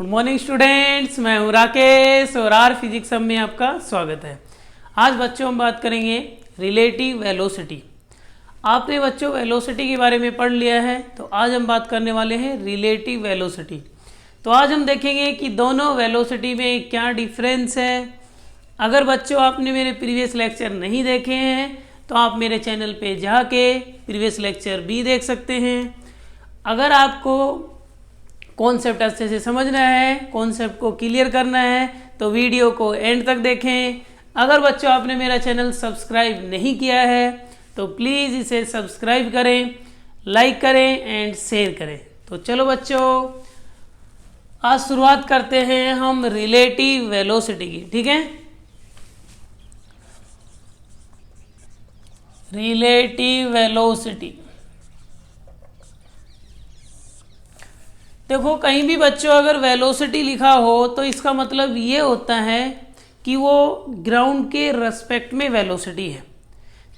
Good morning students, मैं हूं राकेश और आर फिजिक्स में आपका स्वागत है। आज बच्चों हम बात करेंगे रिलेटिव वेलोसिटी। आपने बच्चों वेलोसिटी के बारे में पढ़ लिया है, तो आज हम बात करने वाले हैं रिलेटिव वेलोसिटी। तो आज हम देखेंगे कि दोनों वेलोसिटी में क्या डिफरेंस है। अगर बच्चों आपने मेरे प्रीवियस लेक्चर नहीं देखे हैं तो आप मेरे चैनल पे जाके प्रीवियस लेक्चर भी देख सकते हैं। अगर आपको कॉन्सेप्ट अच्छे से समझना है, कॉन्सेप्ट को क्लियर करना है, तो वीडियो को एंड तक देखें। अगर बच्चों आपने मेरा चैनल सब्सक्राइब नहीं किया है तो प्लीज़ इसे सब्सक्राइब करें, लाइक करें एंड शेयर करें। तो चलो बच्चों, आज शुरुआत करते हैं हम रिलेटिव वेलोसिटी की। ठीक है, रिलेटिव वेलोसिटी। देखो, कहीं भी बच्चों अगर वेलोसिटी लिखा हो तो इसका मतलब ये होता है कि वो ग्राउंड के रेस्पेक्ट में वेलोसिटी है।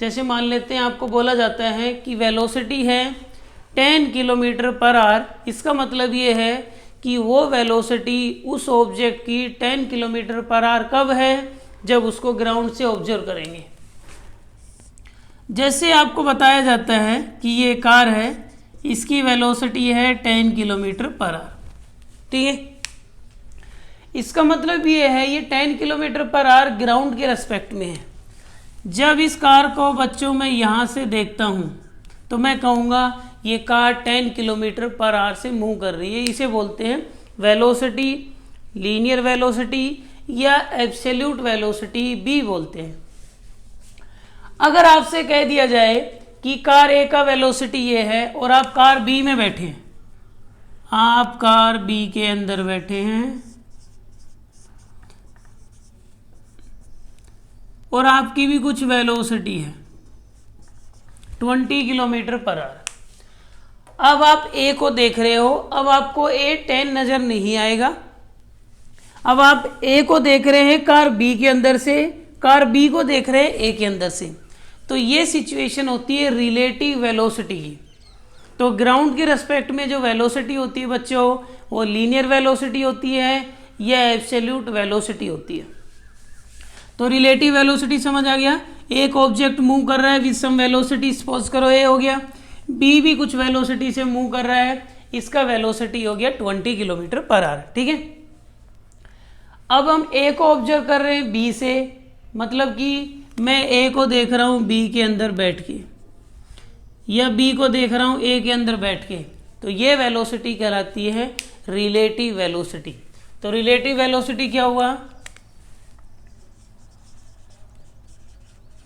जैसे मान लेते हैं आपको बोला जाता है कि वेलोसिटी है 10 किलोमीटर पर आवर। इसका मतलब ये है कि वो वेलोसिटी उस ऑब्जेक्ट की 10 किलोमीटर पर आवर कब है, जब उसको ग्राउंड से ऑब्जर्व करेंगे। जैसे आपको बताया जाता है कि ये कार है, इसकी वेलोसिटी है 10 किलोमीटर पर आवर। ठीक है, इसका मतलब ये है ये 10 किलोमीटर पर आवर ग्राउंड के रेस्पेक्ट में है। जब इस कार को बच्चों मैं यहाँ से देखता हूँ तो मैं कहूँगा ये कार 10 किलोमीटर पर आवर से मूव कर रही है। इसे बोलते हैं वेलोसिटी, लीनियर वेलोसिटी या एब्सोल्यूट वेलोसिटी भी बोलते हैं। अगर आपसे कह दिया जाए कि कार ए का वेलोसिटी ये है और आप कार बी में बैठे हैं, आप कार बी के अंदर बैठे हैं और आपकी भी कुछ वेलोसिटी है 20 किलोमीटर पर आवर। अब आप ए को देख रहे हो, अब आपको ए 10 नजर नहीं आएगा। अब आप ए को देख रहे हैं कार बी के अंदर से, कार बी को देख रहे हैं ए के अंदर से। तो ये सिचुएशन होती है रिलेटिव वेलोसिटी की। तो ग्राउंड के रेस्पेक्ट में जो वेलोसिटी होती है बच्चों, वो लीनियर वेलोसिटी होती है या एब्सोल्यूट वेलोसिटी होती है। तो रिलेटिव वेलोसिटी समझ आ गया। एक ऑब्जेक्ट मूव कर रहा है विद सम वेलोसिटी, सपोज करो ए हो गया, बी भी कुछ वेलोसिटी से मूव कर रहा है, इसका वेलोसिटी हो गया 20 किलोमीटर पर आवर। ठीक है, अब हम ए को ऑब्जर्व कर रहे हैं बी से, मतलब कि मैं ए को देख रहा हूं बी के अंदर बैठ के, या बी को देख रहा हूं ए के अंदर बैठ के। तो ये वेलोसिटी कहलाती है रिलेटिव वेलोसिटी। तो रिलेटिव वेलोसिटी क्या हुआ?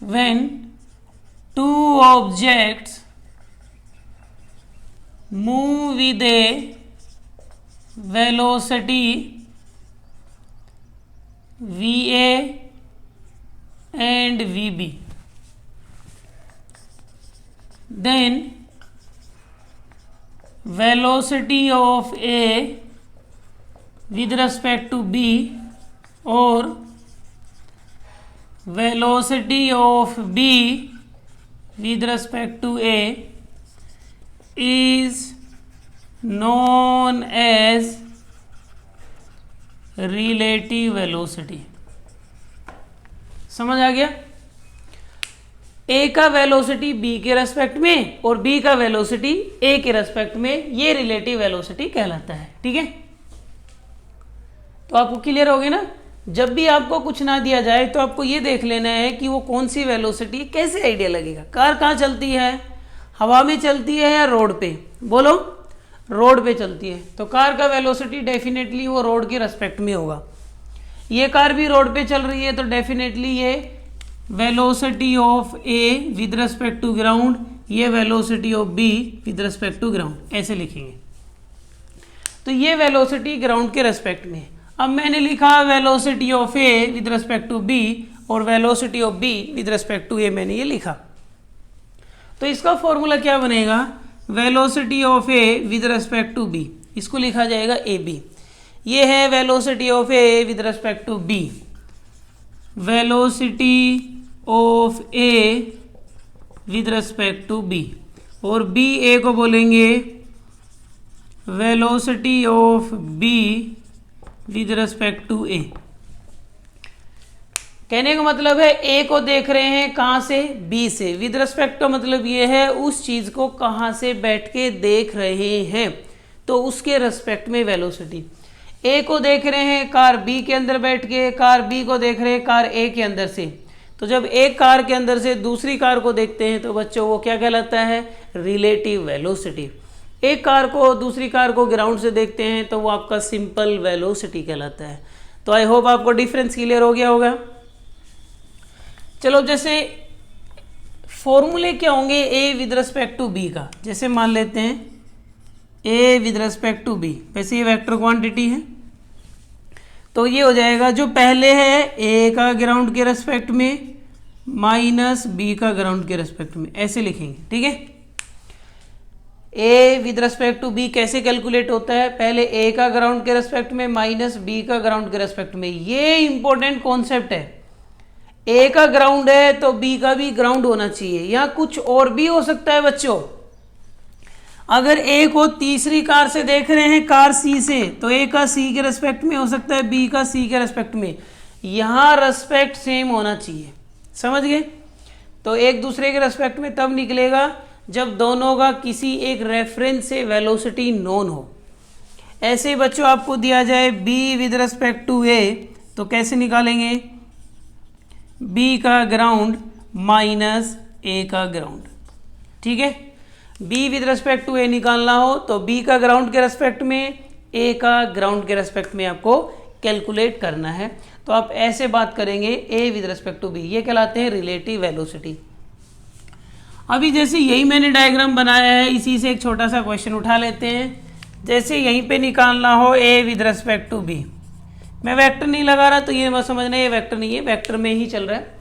When two objects move with A velocity VA and VB, then velocity of A with respect to B or velocity of B with respect to A is known as relative velocity. समझ आ गया? ए का velocity B के respect में और B का velocity ए के respect में, ये रिलेटिव वेलोसिटी कहलाता है। ठीक है, तो आपको क्लियर हो गया ना। जब भी आपको कुछ ना दिया जाए तो आपको ये देख लेना है कि वो कौन सी वेलोसिटी, कैसे आइडिया लगेगा। कार कहाँ चलती है? हवा में चलती है या रोड पे? बोलो, रोड पे चलती है, तो कार का वेलोसिटी डेफिनेटली वो रोड के रेस्पेक्ट में होगा। ये कार भी रोड पे चल रही है तो डेफिनेटली ये velocity of A with respect to ground, ये velocity of B with respect to ground, ऐसे लिखेंगे। तो ये वेलोसिटी ग्राउंड के रेस्पेक्ट में। अब मैंने लिखा velocity of A with respect to B और velocity of B with respect to A, मैंने ये लिखा। तो इसका फॉर्मूला क्या बनेगा? Velocity of A with respect to B, इसको लिखा जाएगा ए बी। ये है velocity of A with respect to B, velocity of A with respect to B, और बी ए को बोलेंगे velocity of B with respect to A. कहने का मतलब है ए को देख रहे हैं कहां से, बी से। विद रिस्पेक्ट का मतलब ये है उस चीज को कहां से बैठ के देख रहे हैं, तो उसके रिस्पेक्ट में वेलोसिटी। ए को देख रहे हैं कार बी के अंदर बैठ के, कार बी को देख रहे हैं कार ए के अंदर से। तो जब एक कार के अंदर से दूसरी कार को देखते हैं तो बच्चों वो क्या कहलाता है, रिलेटिव वेलोसिटी। एक कार को दूसरी कार को ग्राउंड से देखते हैं तो वो आपका सिंपल वेलोसिटी कहलाता है। तो आई होप आपको डिफरेंस क्लियर हो गया होगा। चलो जैसे फॉर्मूले क्या होंगे A with respect to B का, जैसे मान लेते हैं A with respect to B, वैसे ये वेक्टर क्वांटिटी है तो ये हो जाएगा जो पहले है ए का ग्राउंड के रेस्पेक्ट में माइनस बी का ग्राउंड के रेस्पेक्ट में, ऐसे लिखेंगे। ठीक है, A with respect to B कैसे कैलकुलेट होता है, पहले ए का ग्राउंड के रेस्पेक्ट में माइनस बी का ग्राउंड के रेस्पेक्ट में। ये इंपॉर्टेंट कॉन्सेप्ट है, ए का ग्राउंड है तो बी का भी ग्राउंड होना चाहिए। यहां कुछ और भी हो सकता है बच्चों, अगर ए को तीसरी कार से देख रहे हैं कार सी से, तो ए का सी के रेस्पेक्ट में हो सकता है, बी का सी के रेस्पेक्ट में। यहां रेस्पेक्ट सेम होना चाहिए, समझ गए। तो एक दूसरे के रेस्पेक्ट में तब निकलेगा जब दोनों का किसी एक रेफरेंस से वेलोसिटी नोन हो। ऐसे ही बच्चों आपको दिया जाए बी विद रेस्पेक्ट टू ए, तो कैसे निकालेंगे, बी का ग्राउंड माइनस ए का ग्राउंड। ठीक है, बी विद रेस्पेक्ट टू ए निकालना हो तो बी का ग्राउंड के रेस्पेक्ट में, ए का ग्राउंड के रेस्पेक्ट में आपको कैलकुलेट करना है। तो आप ऐसे बात करेंगे A with respect to B, ये कहलाते हैं रिलेटिव वेलोसिटी। अभी जैसे यही मैंने डायग्राम बनाया है, इसी से एक छोटा सा क्वेश्चन उठा लेते हैं। जैसे यहीं पे निकालना हो A with respect to B, मैं वेक्टर नहीं लगा रहा तो ये मत समझना ये वेक्टर नहीं है, वेक्टर में ही चल रहा है।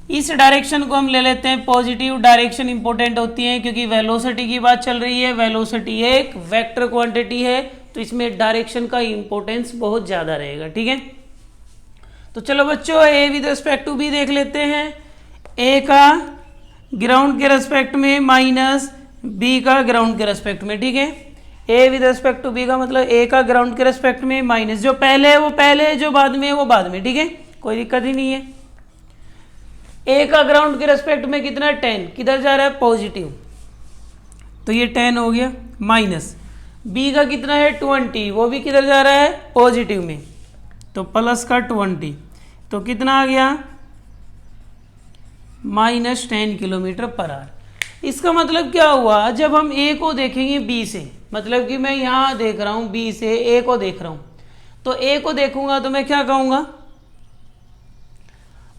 इस डायरेक्शन को हम ले लेते हैं पॉजिटिव। डायरेक्शन इंपॉर्टेंट होती है क्योंकि वेलोसिटी की बात चल रही है, वेलोसिटी एक वेक्टर क्वांटिटी है तो इसमें डायरेक्शन का इंपॉर्टेंस बहुत ज्यादा रहेगा। ठीक है, तो चलो बच्चों A with respect to B देख लेते हैं। ए का ग्राउंड के रेस्पेक्ट में माइनस बी का ग्राउंड के रेस्पेक्ट में। ठीक है, A with respect to B का मतलब ए का ग्राउंड के रेस्पेक्ट में माइनस जो पहले है वो पहले, जो बाद में है वो बाद में। ठीक है, कोई दिक्कत ही नहीं है। ए का ग्राउंड के रेस्पेक्ट में कितना 10, किधर जा रहा है, पॉजिटिव, तो ये 10 हो गया। माइनस बी का कितना है 20, वो भी किधर जा रहा है, पॉजिटिव में, तो प्लस का 20, तो कितना आ गया माइनस 10 किलोमीटर पर आवर। इसका मतलब क्या हुआ, जब हम ए को देखेंगे बी से, मतलब कि मैं यहां देख रहा हूं बी से ए को देख रहा हूं, तो ए को देखूंगा तो मैं क्या कहूंगा,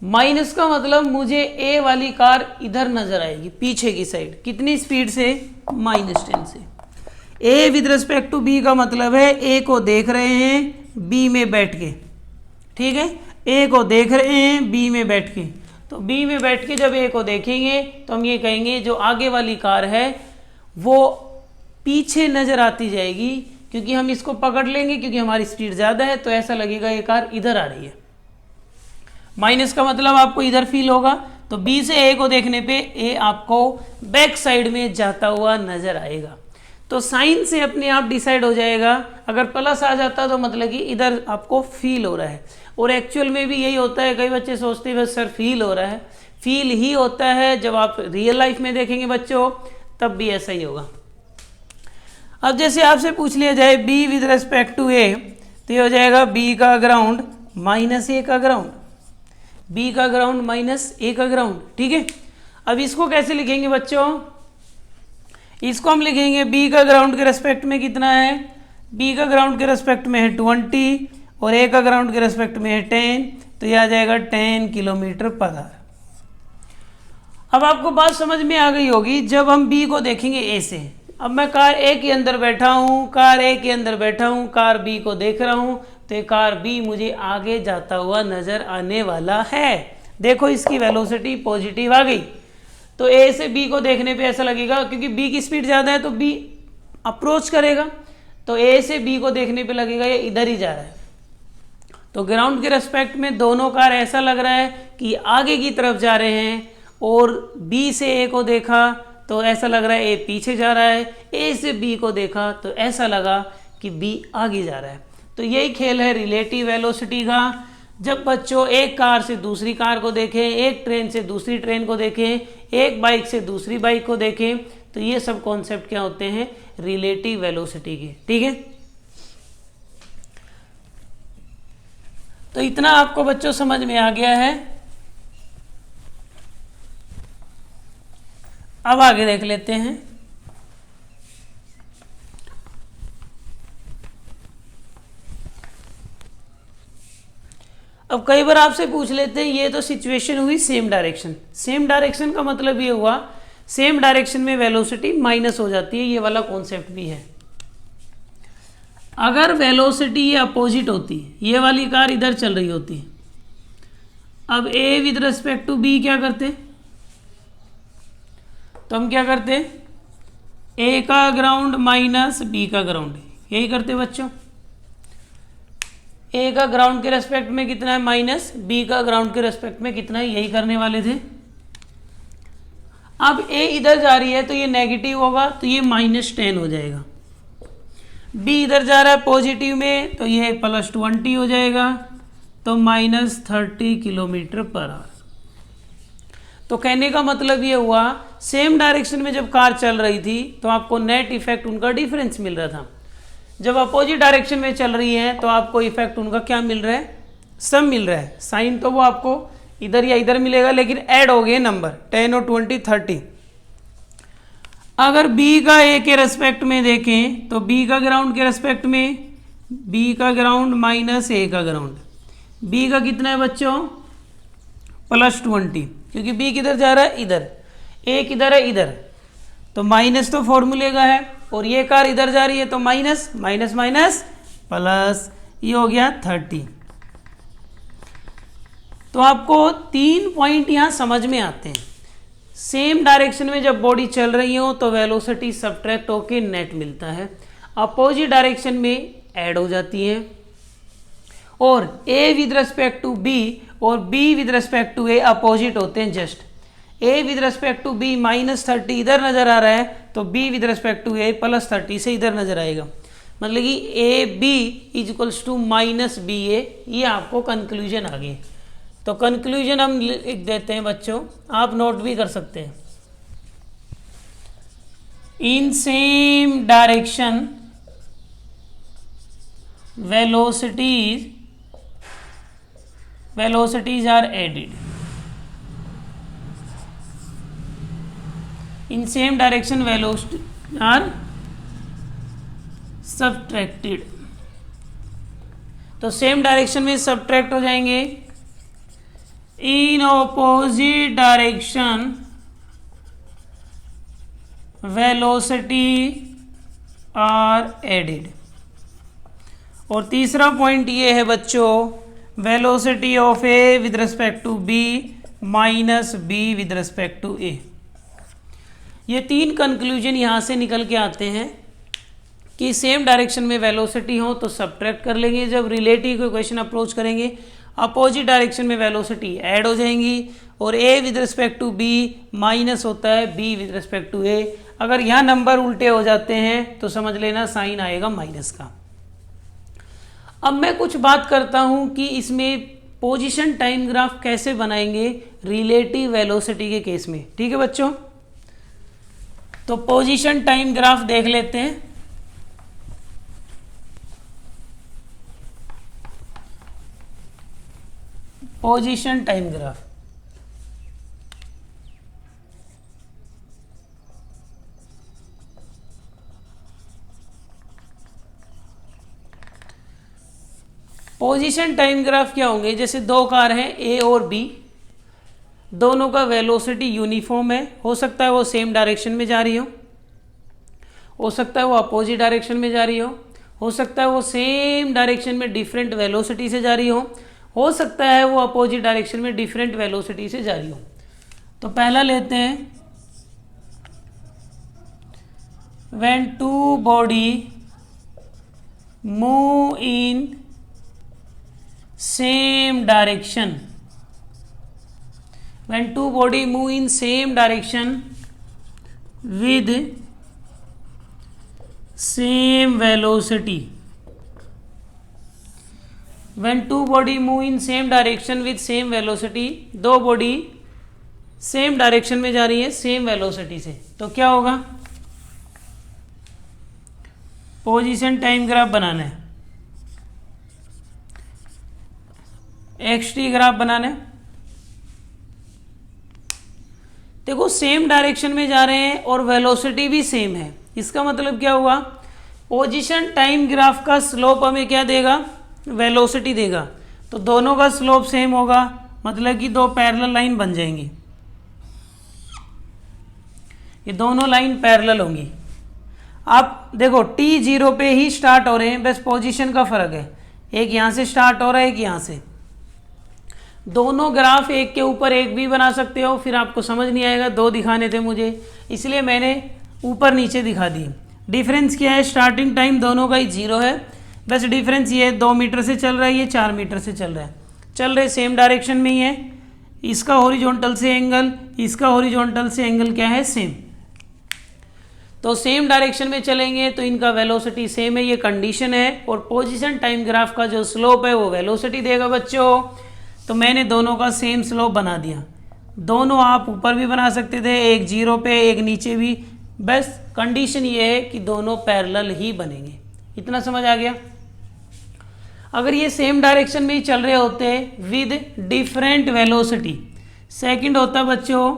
माइनस का मतलब मुझे ए वाली कार इधर नजर आएगी पीछे की साइड, कितनी स्पीड से, -10 से। A with respect to B का मतलब है ए को देख रहे हैं बी में बैठ के। ठीक है, ए को देख रहे हैं बी में बैठ के, तो बी में बैठ के जब ए को देखेंगे तो हम ये कहेंगे जो आगे वाली कार है वो पीछे नजर आती जाएगी, क्योंकि हम इसको पकड़ लेंगे क्योंकि हमारी स्पीड ज्यादा है, तो ऐसा लगेगा ये कार इधर आ रही है। माइनस का मतलब आपको इधर फील होगा, तो बी से ए को देखने पे ए आपको बैक साइड में जाता हुआ नजर आएगा। तो साइन से अपने आप डिसाइड हो जाएगा, अगर प्लस आ जाता तो मतलब कि इधर आपको फील हो रहा है, और एक्चुअल में भी यही होता है। कई बच्चे सोचते हैं बस सर फील हो रहा है, फील ही होता है, जब आप रियल लाइफ में देखेंगे बच्चों तब भी ऐसा ही होगा। अब जैसे आपसे पूछ लिया जाए बी विद रेस्पेक्ट टू ए, तो ये हो जाएगा बी का ग्राउंड माइनस ए का ग्राउंड, बी का ग्राउंड माइनस ए का ग्राउंड। ठीक है, अब इसको कैसे लिखेंगे बच्चों, इसको हम लिखेंगे बी का ग्राउंड के रेस्पेक्ट में कितना है, बी का ग्राउंड के रेस्पेक्ट में है 20 और ए का ग्राउंड के रेस्पेक्ट में है 10, तो यह आ जाएगा 10 किलोमीटर पर आवर। अब आपको बात समझ में आ गई होगी, जब हम बी को देखेंगे ए से, अब मैं कार ए के अंदर बैठा हूं, कार ए के अंदर बैठा हूं, कार बी को देख रहा हूं, तो कार बी मुझे आगे जाता हुआ नजर आने वाला है। देखो इसकी वेलोसिटी पॉजिटिव आ गई, तो ए से बी को देखने पे ऐसा लगेगा, क्योंकि बी की स्पीड ज्यादा है तो बी अप्रोच करेगा, तो ए से बी को देखने पे लगेगा ये इधर ही जा रहा है। तो ग्राउंड के रेस्पेक्ट में दोनों कार ऐसा लग रहा है कि आगे की तरफ जा रहे हैं, और बी से ए को देखा तो ऐसा लग रहा है ए पीछे जा रहा है, ए से बी को देखा तो ऐसा लगा कि बी आगे जा रहा है। तो यही खेल है रिलेटिव वेलोसिटी का। जब बच्चों एक कार से दूसरी कार को देखें, एक ट्रेन से दूसरी ट्रेन को देखें, एक बाइक से दूसरी बाइक को देखें, तो ये सब कॉन्सेप्ट क्या होते हैं, रिलेटिव वेलोसिटी के। ठीक है, तो इतना आपको बच्चों समझ में आ गया है। अब आगे देख लेते हैं। अब कई बार आपसे पूछ लेते हैं, ये तो सिचुएशन हुई सेम डायरेक्शन। सेम डायरेक्शन का मतलब ये हुआ सेम डायरेक्शन में वेलोसिटी माइनस हो जाती है, ये वाला कॉन्सेप्ट भी है। अगर वेलोसिटी ये अपोजिट होती, ये वाली कार इधर चल रही होती, अब A with respect to B क्या करते, तो हम क्या करते, ए का ग्राउंड माइनस बी का ग्राउंड, यही करते बच्चों। ए का ग्राउंड के रेस्पेक्ट में कितना है माइनस, बी का ग्राउंड के रेस्पेक्ट में कितना है, यही करने वाले थे। अब ए इधर जा रही है तो ये नेगेटिव होगा, तो ये -10 हो जाएगा। बी इधर जा रहा है पॉजिटिव में, तो ये +20 हो जाएगा, तो -30 किलोमीटर पर आवर। तो कहने का मतलब ये हुआ सेम डायरेक्शन में जब कार चल रही थी तो आपको नेट इफेक्ट उनका डिफरेंस मिल रहा था। जब अपोजिट डायरेक्शन में चल रही है तो आपको इफेक्ट उनका क्या मिल रहा है, सम मिल रहा है। साइन तो वो आपको इधर या इधर मिलेगा, लेकिन ऐड हो गए नंबर 10 और 20 30। अगर बी का ए के रेस्पेक्ट में देखें तो बी का ग्राउंड के रेस्पेक्ट में बी का ग्राउंड माइनस ए का ग्राउंड, बी का कितना है बच्चों +20, क्योंकि बी किधर जा रहा है इधर, ए किधर है इधर, तो माइनस तो फॉर्मूले का है, और ये कार इधर जा रही है तो माइनस माइनस माइनस प्लस, ये हो गया 30। तो आपको 3 पॉइंट यहां समझ में आते हैं। सेम डायरेक्शन में जब बॉडी चल रही हो तो वेलोसिटी सब्ट्रैक्ट होके नेट मिलता है, अपोजिट डायरेक्शन में ऐड हो जाती है, और A with respect to B और B with respect to A opposite होते हैं just. A with respect to B -30 इधर नजर आ रहा है, तो B with respect to A +30 से इधर नजर आएगा, मतलब कि A B equals to -BA। ये आपको कंक्लूजन आ गई। तो कंक्लूजन हम लिख देते हैं बच्चों, आप नोट भी कर सकते हैं। इन same direction velocities are added. In same direction velocities are subtracted. तो सेम डायरेक्शन में सब्ट्रैक्ट हो जाएंगे। In opposite direction velocity are added. और तीसरा पॉइंट ये है बच्चों, velocity of A with respect to B minus B with respect to A. ये 3 कंक्लूजन यहाँ से निकल के आते हैं कि सेम डायरेक्शन में वेलोसिटी हो तो सब्ट्रैक्ट कर लेंगे, जब रिलेटिव को क्वेश्चन अप्रोच करेंगे अपोजिट डायरेक्शन में वेलोसिटी ऐड हो जाएंगी, और A with respect to B minus होता है B with respect to A. अगर यहाँ नंबर उल्टे हो जाते हैं तो समझ लेना साइन आएगा माइनस का। अब मैं कुछ बात करता हूं कि इसमें पोजीशन टाइम ग्राफ कैसे बनाएंगे रिलेटिव वेलोसिटी के केस में। ठीक है बच्चों, तो पोजीशन टाइम ग्राफ देख लेते हैं। Position time graph, position time graph क्या होंगे, जैसे 2 कार हैं ए और बी, दोनों का वेलोसिटी यूनिफॉर्म है, हो सकता है वो सेम डायरेक्शन में जा रही हो सकता है वो अपोजिट डायरेक्शन में जा रही हो सकता है वो सेम डायरेक्शन में डिफरेंट वेलोसिटी से जा रही हो सकता है वो अपोजिट डायरेक्शन में डिफरेंट वेलोसिटी से जा रही हो। तो पहला लेते हैं, when two body move in same direction, when two body move in same direction with same velocity, when two body move in same direction with same velocity, दो बॉडी सेम डायरेक्शन में जा रही है सेम वेलोसिटी से, तो क्या होगा? Position time graph बनाना है, एक्स-टी ग्राफ बनाना है। देखो सेम डायरेक्शन में जा रहे हैं और वेलोसिटी भी सेम है, इसका मतलब क्या हुआ? पोजीशन टाइम ग्राफ का स्लोप हमें क्या देगा? वेलोसिटी देगा। तो दोनों का स्लोप सेम होगा, मतलब कि दो पैरेलल लाइन बन जाएंगी, ये दोनों लाइन पैरेलल होंगी। आप देखो टी जीरो पे ही स्टार्ट हो रहे हैं, बस पोजीशन का फर्क है, एक यहां से स्टार्ट हो रहा है, एक यहां से। दोनों ग्राफ एक के ऊपर एक भी बना सकते हो, फिर आपको समझ नहीं आएगा, दो दिखाने थे मुझे इसलिए मैंने ऊपर नीचे दिखा दिए। डिफरेंस क्या है? स्टार्टिंग टाइम दोनों का ही जीरो है, बस डिफरेंस ये 2 मीटर से चल रहा है, ये 4 मीटर से चल रहा है, चल रहे सेम डायरेक्शन में ही है। इसका हॉरिजॉन्टल से एंगल, इसका हॉरिजॉन्टल से एंगल क्या है? सेम। तो सेम डायरेक्शन में चलेंगे तो इनका वेलोसिटी सेम है, ये कंडीशन है। और पोजीशन टाइम ग्राफ का जो स्लोप है वो वेलोसिटी देगा बच्चों। तो मैंने दोनों का सेम स्लोप बना दिया। दोनों आप ऊपर भी बना सकते थे, एक जीरो पे एक नीचे भी, बस कंडीशन ये है कि दोनों पैरेलल ही बनेंगे। इतना समझ आ गया? अगर ये सेम डायरेक्शन में ही चल रहे होते विद डिफरेंट वेलोसिटी, सेकंड होता बच्चों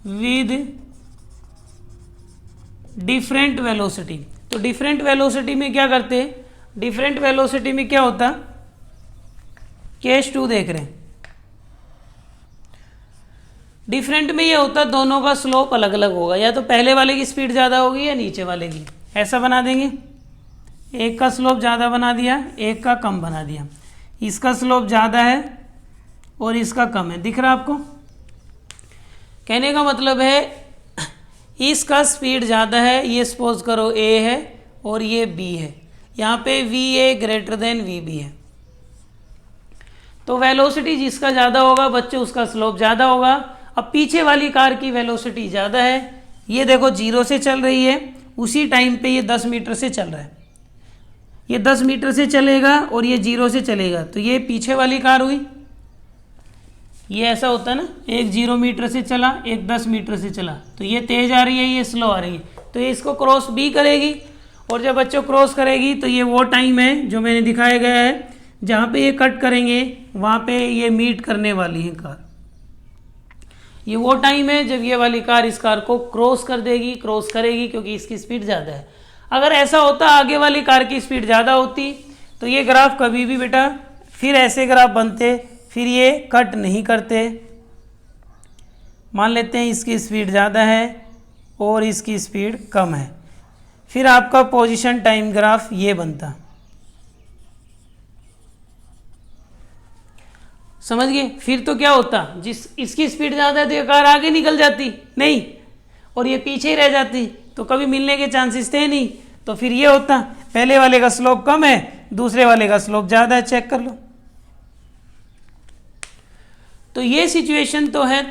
विद डिफरेंट वेलोसिटी। तो डिफरेंट वेलोसिटी में क्या करते? डिफरेंट वेलोसिटी में क्या होता? केस 2 देख रहे हैं, डिफरेंट में ये होता दोनों का स्लोप अलग अलग होगा, या तो पहले वाले की स्पीड ज़्यादा होगी या नीचे वाले की। ऐसा बना देंगे, एक का स्लोप ज़्यादा बना दिया, एक का कम बना दिया। इसका स्लोप ज़्यादा है और इसका कम है, दिख रहा आपको? कहने का मतलब है इसका स्पीड ज़्यादा है, ये सपोज करो ए है और ये बी है, यहाँ पे V A greater than V B है। तो वेलोसिटी जिसका ज़्यादा होगा बच्चों उसका स्लोप ज़्यादा होगा। अब पीछे वाली कार की वेलोसिटी ज़्यादा है, ये देखो जीरो से चल रही है, उसी टाइम पे ये 10 मीटर से चल रहा है, ये 10 मीटर से चलेगा और ये जीरो से चलेगा, तो ये पीछे वाली कार हुई। ये ऐसा होता है ना, एक 0 मीटर से चला, एक 10 मीटर से चला, तो ये तेज आ रही है, ये स्लो आ रही है, तो ये इसको क्रॉस भी करेगी। और जब बच्चों क्रॉस करेगी तो ये वो टाइम है जो मैंने दिखाया गया है, जहाँ पे ये कट करेंगे वहाँ पे ये मीट करने वाली है कार। ये वो टाइम है जब ये वाली कार इस कार को क्रॉस कर देगी, क्रॉस करेगी, क्योंकि इसकी स्पीड ज़्यादा है। अगर ऐसा होता आगे वाली कार की स्पीड ज़्यादा होती तो ये ग्राफ कभी भी बेटा फिर ऐसे ग्राफ बनते, फिर ये कट नहीं करते। मान लेते हैं इसकी स्पीड ज़्यादा है और इसकी स्पीड कम है, फिर आपका पोजीशन टाइम ग्राफ ये बनता। समझ गए? फिर तो क्या होता, जिस इसकी स्पीड ज़्यादा है तो ये कार आगे निकल जाती नहीं, और ये पीछे ही रह जाती, तो कभी मिलने के चांसेस थे नहीं। तो फिर ये होता पहले वाले का स्लोप कम है, दूसरे वाले का स्लोप ज़्यादा है, चेक कर लो। तो ये सिचुएशन तो है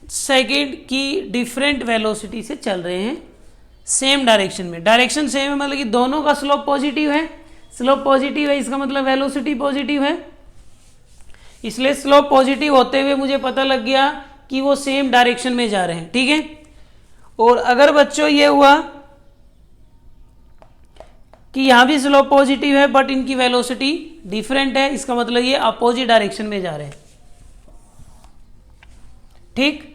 सेकंड की डिफरेंट वेलोसिटी से चल रहे हैं सेम डायरेक्शन में। डायरेक्शन सेम है मतलब कि दोनों का स्लोप पॉजिटिव है, स्लोप पॉजिटिव है, इसका मतलब वेलोसिटी पॉजिटिव है, इसलिए स्लोप पॉजिटिव होते हुए मुझे पता लग गया कि वो सेम डायरेक्शन में जा रहे हैं। ठीक है? और अगर बच्चों ये हुआ कि यहां भी स्लोप पॉजिटिव है बट इनकी वेलोसिटी डिफरेंट है, इसका मतलब ये अपोजिट डायरेक्शन में जा रहे हैं। ठीक?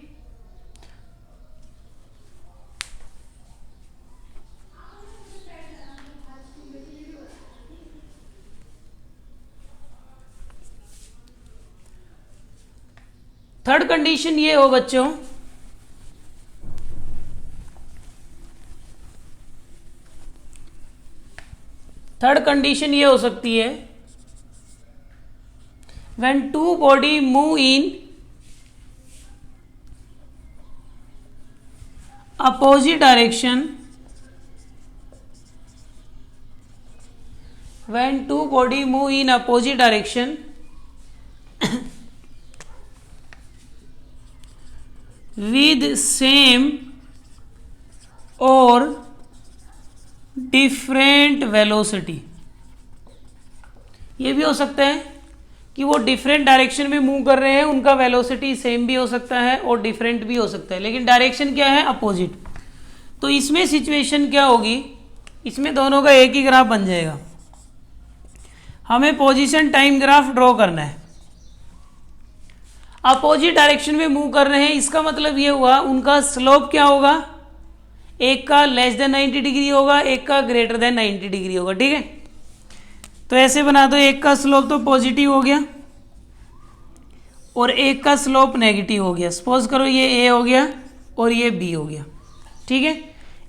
थर्ड कंडीशन ये हो बच्चों, थर्ड कंडीशन ये हो सकती है when two body move in opposite direction, when two body move in opposite direction with same or different velocity, ये भी हो सकता है कि वो डिफरेंट डायरेक्शन में मूव कर रहे हैं, उनका वेलोसिटी सेम भी हो सकता है और डिफरेंट भी हो सकता है, लेकिन डायरेक्शन क्या है, अपोजिट। तो इसमें सिचुएशन क्या होगी, इसमें दोनों का एक ही ग्राफ बन जाएगा। हमें पोजीशन टाइम ग्राफ ड्रॉ करना है। अपोजिट डायरेक्शन में मूव कर रहे हैं, इसका मतलब ये हुआ उनका स्लोप क्या होगा, एक का लेस देन 90 डिग्री होगा, एक का ग्रेटर देन 90 डिग्री होगा। ठीक है, तो ऐसे बना दो, एक का स्लोप तो पॉजिटिव हो गया और एक का स्लोप नेगेटिव हो गया। सपोज करो ये ए हो गया और ये बी हो गया। ठीक है,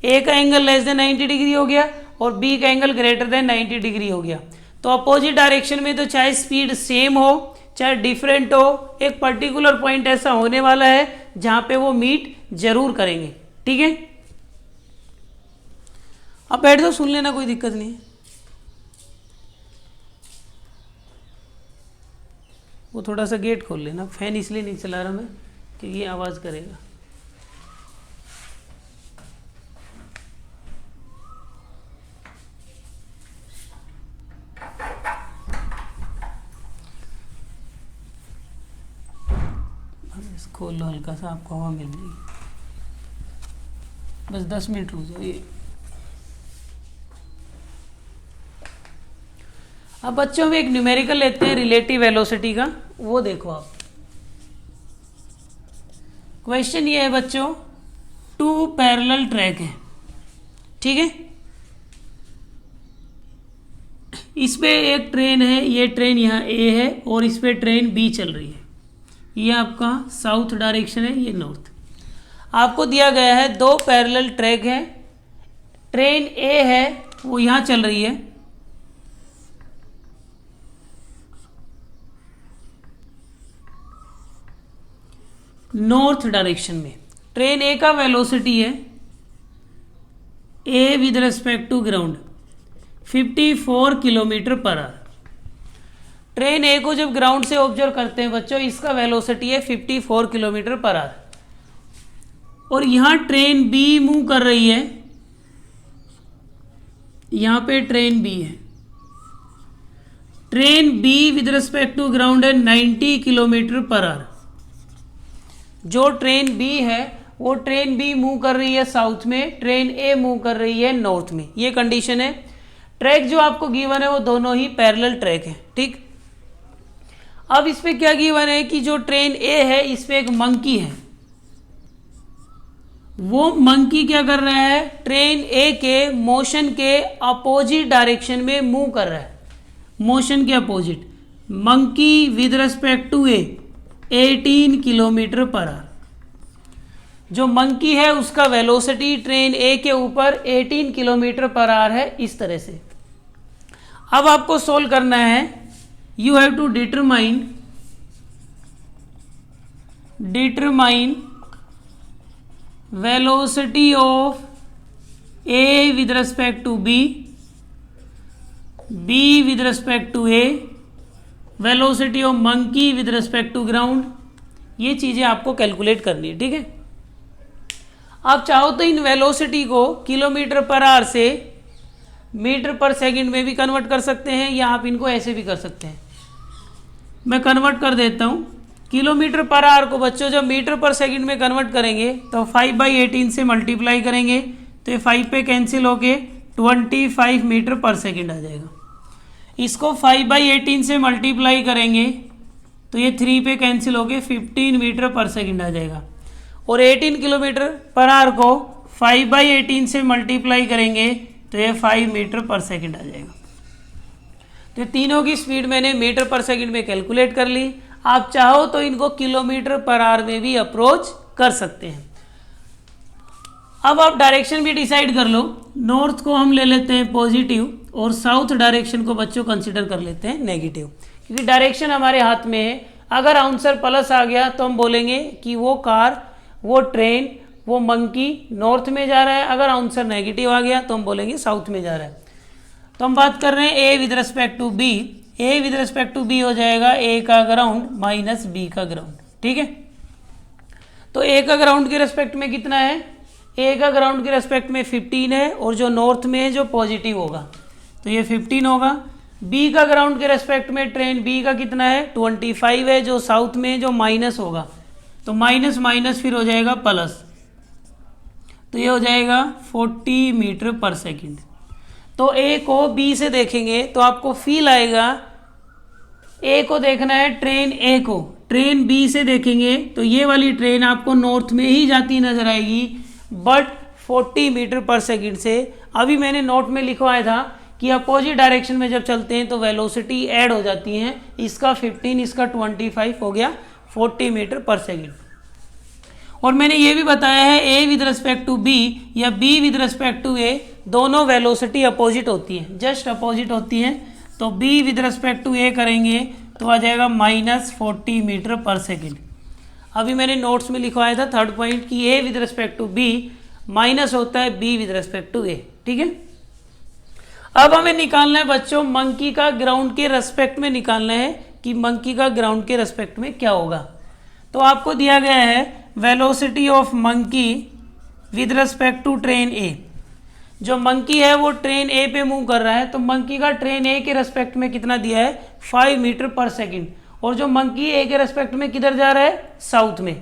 ए का एंगल लेस देन 90 डिग्री हो गया और बी का एंगल ग्रेटर देन 90 डिग्री हो गया। तो अपोजिट डायरेक्शन में तो चाहे स्पीड सेम हो चाहे डिफरेंट हो, एक पर्टिकुलर पॉइंट ऐसा होने वाला है जहां पे वो मीट जरूर करेंगे। ठीक है, अब बैठ दो, सुन लेना, कोई दिक्कत नहीं है। वो थोड़ा सा गेट खोल लेना, फैन इसलिए नहीं चला रहा मैं क्योंकि ये आवाज करेगा। खोल लो हल्का सा, आपको हवा मिल जाएगी। बस 10 मिनट रुक जाओ। ये अब बच्चों में एक न्यूमेरिकल लेते हैं रिलेटिव वेलोसिटी का, वो देखो आप। क्वेश्चन ये है बच्चों, 2 पैरेलल ट्रैक है। ठीक है, इस पे एक ट्रेन है, ये ट्रेन यहाँ ए है और इस पे ट्रेन बी चल रही है। ये आपका साउथ डायरेक्शन है, ये नॉर्थ। आपको दिया गया है 2 पैरेलल ट्रैक है, ट्रेन ए है वो यहाँ चल रही है, नॉर्थ डायरेक्शन में। ट्रेन ए का वेलोसिटी है A with respect to ground 54 kilometre per hour. Train A को जब ग्राउंड से ऑब्जर्व करते हैं बच्चों, इसका वेलोसिटी है 54 किलोमीटर पर आवर। और यहां ट्रेन बी मूव कर रही है, यहां पे ट्रेन बी है, train B with respect to ground है 90 किलोमीटर पर आवर। जो ट्रेन बी है वो ट्रेन बी मूव कर रही है साउथ में, ट्रेन ए मूव कर रही है नॉर्थ में। ये कंडीशन है। ट्रैक जो आपको गिवन है वो दोनों ही पैरेलल ट्रैक है। ठीक, अब इस पे क्या गिवन है कि जो ट्रेन ए है इस पे एक मंकी है, वो मंकी क्या कर रहा है, ट्रेन ए के मोशन के अपोजिट डायरेक्शन में मूव कर रहा है। मोशन के opposite, monkey with respect to A 18 kilometre per hour. जो मंकी है उसका वेलोसिटी ट्रेन ए के ऊपर 18 किलोमीटर पर आवर है, इस तरह से। अब आपको सोल्व करना है, you have to determine velocity of A with respect to B, B with respect to A, velocity of monkey with respect to ground. ये चीजें आपको कैलकुलेट करनी है। ठीक है, आप चाहो तो इन वेलोसिटी को किलोमीटर पर आवर से मीटर पर सेकंड में भी कन्वर्ट कर सकते हैं, या आप इनको ऐसे भी कर सकते हैं। मैं कन्वर्ट कर देता हूं। किलोमीटर पर आवर को बच्चों जब मीटर पर सेकंड में कन्वर्ट करेंगे तो 5/18 से मल्टीप्लाई करेंगे तो ये 5 पे कैंसिल होके 25 मीटर पर सेकंड आ जाएगा। इसको 5/18 से मल्टीप्लाई करेंगे तो ये 3 पे कैंसिल होके 15 मीटर पर सेकंड आ जाएगा। और 18 किलोमीटर पर आवर को 5/18 से मल्टीप्लाई करेंगे तो ये 5 मीटर पर सेकंड आ जाएगा। तो तीनों की स्पीड मैंने मीटर पर सेकंड में कैलकुलेट कर ली। आप चाहो तो इनको किलोमीटर पर आवर में भी अप्रोच कर सकते हैं। अब आप डायरेक्शन भी डिसाइड कर लो। नॉर्थ को हम ले लेते हैं पॉजिटिव और साउथ डायरेक्शन को बच्चों कंसिडर कर लेते हैं नेगेटिव, क्योंकि डायरेक्शन हमारे हाथ में है। अगर आंसर प्लस आ गया तो हम बोलेंगे कि वो कार, वो ट्रेन, वो मंकी नॉर्थ में जा रहा है। अगर आंसर नेगेटिव आ गया तो हम बोलेंगे साउथ में जा रहा है। तो हम बात कर रहे हैं A with respect to B. A with respect to B हो जाएगा ए का ग्राउंड माइनस बी का ग्राउंड। ठीक है, तो ए का ग्राउंड के रिस्पेक्ट में कितना है, ए का ग्राउंड के रिस्पेक्ट में 15 है और जो नॉर्थ में है जो पॉजिटिव होगा तो ये 15 होगा। बी का ग्राउंड के रेस्पेक्ट में ट्रेन बी का कितना है 25 है, जो साउथ में जो माइनस होगा तो माइनस माइनस फिर हो जाएगा प्लस, तो ये हो जाएगा 40 मीटर पर सेकंड। तो ए को बी से देखेंगे तो आपको फील आएगा, ए को देखना है ट्रेन ए को, ट्रेन बी से देखेंगे तो ये वाली ट्रेन आपको नॉर्थ में ही जाती नजर आएगी बट 40 मीटर पर सेकंड से। अभी मैंने नोट में लिखवाया था कि अपोजिट डायरेक्शन में जब चलते हैं तो वेलोसिटी ऐड हो जाती है, इसका 15 इसका 25 हो गया 40 मीटर पर सेकंड। और मैंने ये भी बताया है A with respect to B या B with respect to A दोनों वेलोसिटी अपोजिट होती है, जस्ट अपोजिट होती है। तो बी विद रिस्पेक्ट टू ए करेंगे तो आ जाएगा -40 मीटर पर सेकंड। अभी मैंने नोट्स में लिखवाया था थर्ड पॉइंट कि A with respect to B minus होता है B with respect to A, ठीक है। अब हमें निकालना है बच्चों मंकी का ग्राउंड के रेस्पेक्ट में निकालना है कि मंकी का ग्राउंड के रेस्पेक्ट में क्या होगा। तो आपको दिया गया है velocity of monkey with respect to train A. जो मंकी है वो ट्रेन ए पे मूव कर रहा है, तो मंकी का ट्रेन ए के रेस्पेक्ट में कितना दिया है 5 मीटर पर सेकंड, और जो मंकी ए के रेस्पेक्ट में किधर जा रहा है साउथ में।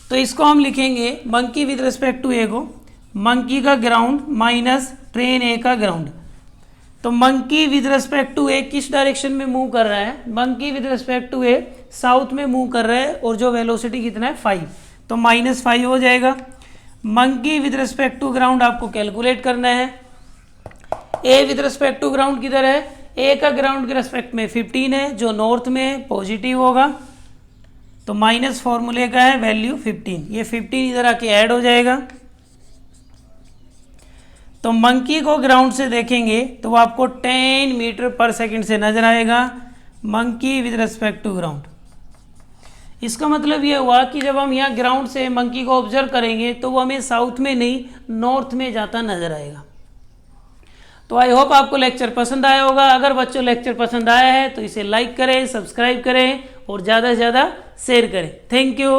तो इसको हम लिखेंगे मंकी विद रिस्पेक्ट टू ए को मंकी का ग्राउंड माइनस ट्रेन ए का ग्राउंड। तो monkey with respect to A किस डायरेक्शन में मूव कर रहा है, monkey with respect to A south में मूव कर रहा है, और जो वेलोसिटी कितना है 5, तो -5 हो जाएगा। Monkey with respect to ground आपको कैलकुलेट करना है। A with respect to ground किधर है, ए का ग्राउंड के रिस्पेक्ट में 15 है, जो नॉर्थ में पॉजिटिव होगा, तो माइनस फॉर्मूले का है वैल्यू 15, ये 15 इधर आके ऐड हो जाएगा। तो मंकी को ग्राउंड से देखेंगे तो वो आपको 10 मीटर पर सेकंड से नजर आएगा monkey with respect to ground. इसका मतलब ये हुआ कि जब हम यहाँ ग्राउंड से मंकी को ऑब्जर्व करेंगे तो वो हमें साउथ में नहीं नॉर्थ में जाता नजर आएगा। तो आई होप आपको लेक्चर पसंद आया होगा। अगर बच्चों लेक्चर पसंद आया है तो इसे लाइक करें, सब्सक्राइब करें और ज़्यादा से ज़्यादा शेयर करें। Thank you.